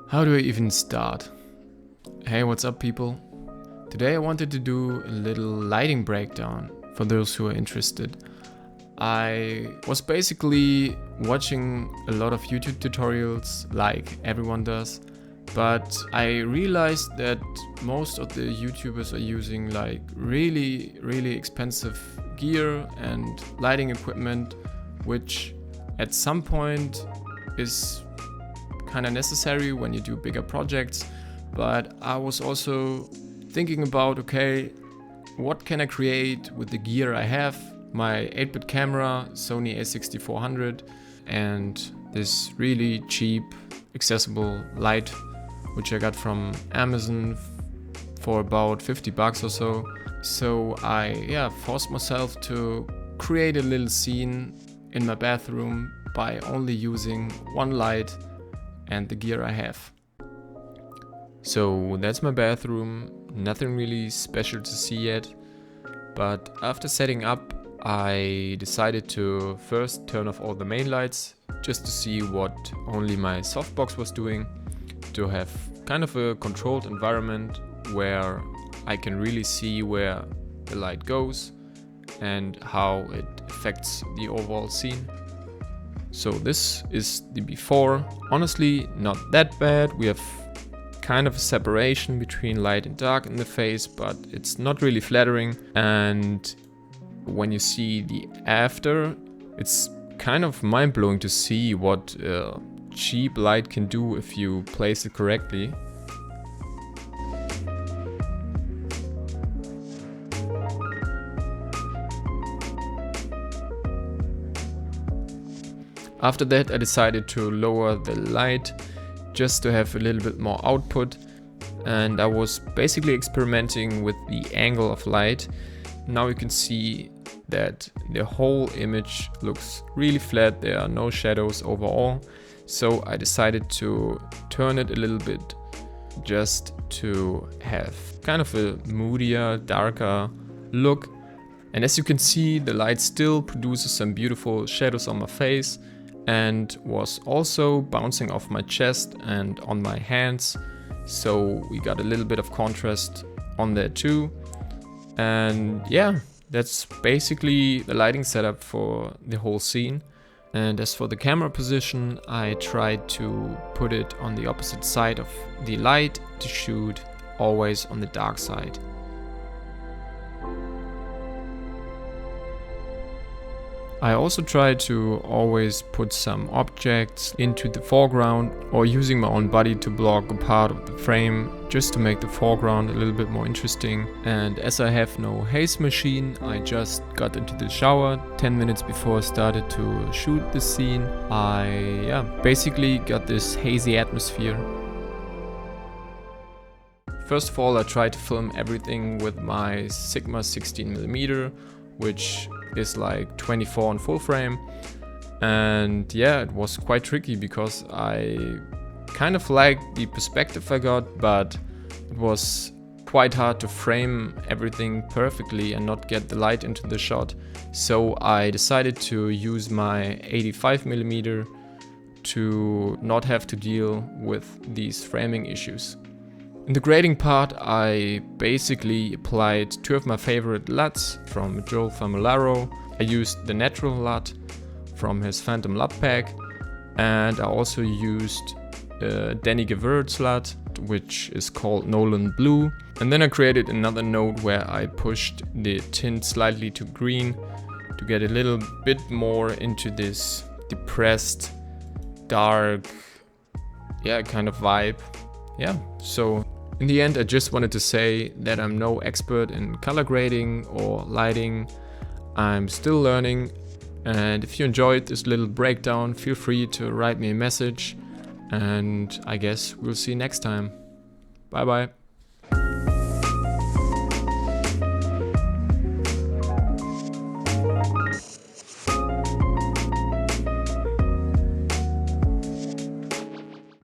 How do I even start? Hey, what's up, people? Today I wanted to do a little lighting breakdown for those who are interested. I was basically watching a lot of YouTube tutorials like everyone does, but I realized that most of the YouTubers are using like really expensive gear and lighting equipment, which at some point is kind of necessary when you do bigger projects. But I was also thinking about, okay, what can I create with the gear I have? My 8-bit camera, Sony a6400, and this really cheap, accessible light, which I got from Amazon for about 50 bucks or so. So I forced myself to create a little scene in my bathroom by only using one light and the gear I have. So that's my bathroom, nothing really special to see yet, but after setting up I decided to first turn off all the main lights just to see what only my softbox was doing, to have kind of a controlled environment where I can really see where the light goes and how it affects the overall scene. So this is the before. Honestly, not that bad. We have kind of a separation between light and dark in the face, but it's not really flattering. And when you see the after, it's kind of mind-blowing to see what cheap light can do if you place it correctly. After that I decided to lower the light just to have a little bit more output, and I was basically experimenting with the angle of light. Now you can see that the whole image looks really flat, there are no shadows overall, so I decided to turn it a little bit just to have kind of a moodier, darker look. And as you can see, the light still produces some beautiful shadows on my face and was also bouncing off my chest and on my hands, so we got a little bit of contrast on there too. And yeah, that's basically the lighting setup for the whole scene. And as for the camera position, I tried to put it on the opposite side of the light to shoot always on the dark side. I also try to always put some objects into the foreground or using my own body to block a part of the frame just to make the foreground a little bit more interesting. And as I have no haze machine, I just got into the shower 10 minutes before I started to shoot the scene. I basically got this hazy atmosphere. First of all, I tried to film everything with my Sigma 16mm, which is like 24 on full frame, and yeah, it was quite tricky because I kind of liked the perspective I got, but it was quite hard to frame everything perfectly and not get the light into the shot. So I decided to use my 85mm to not have to deal with these framing issues. In the grading part, I basically applied two of my favorite LUTs from Joel Famularo. I used the natural LUT from his Phantom LUT pack, and I also used Danny Gewürz's LUT, which is called Nolan Blue. And then I created another node where I pushed the tint slightly to green to get a little bit more into this depressed, dark, kind of vibe. So in the end, I just wanted to say that I'm no expert in color grading or lighting. I'm still learning, and if you enjoyed this little breakdown, feel free to write me a message, and I guess we'll see you next time. Bye bye.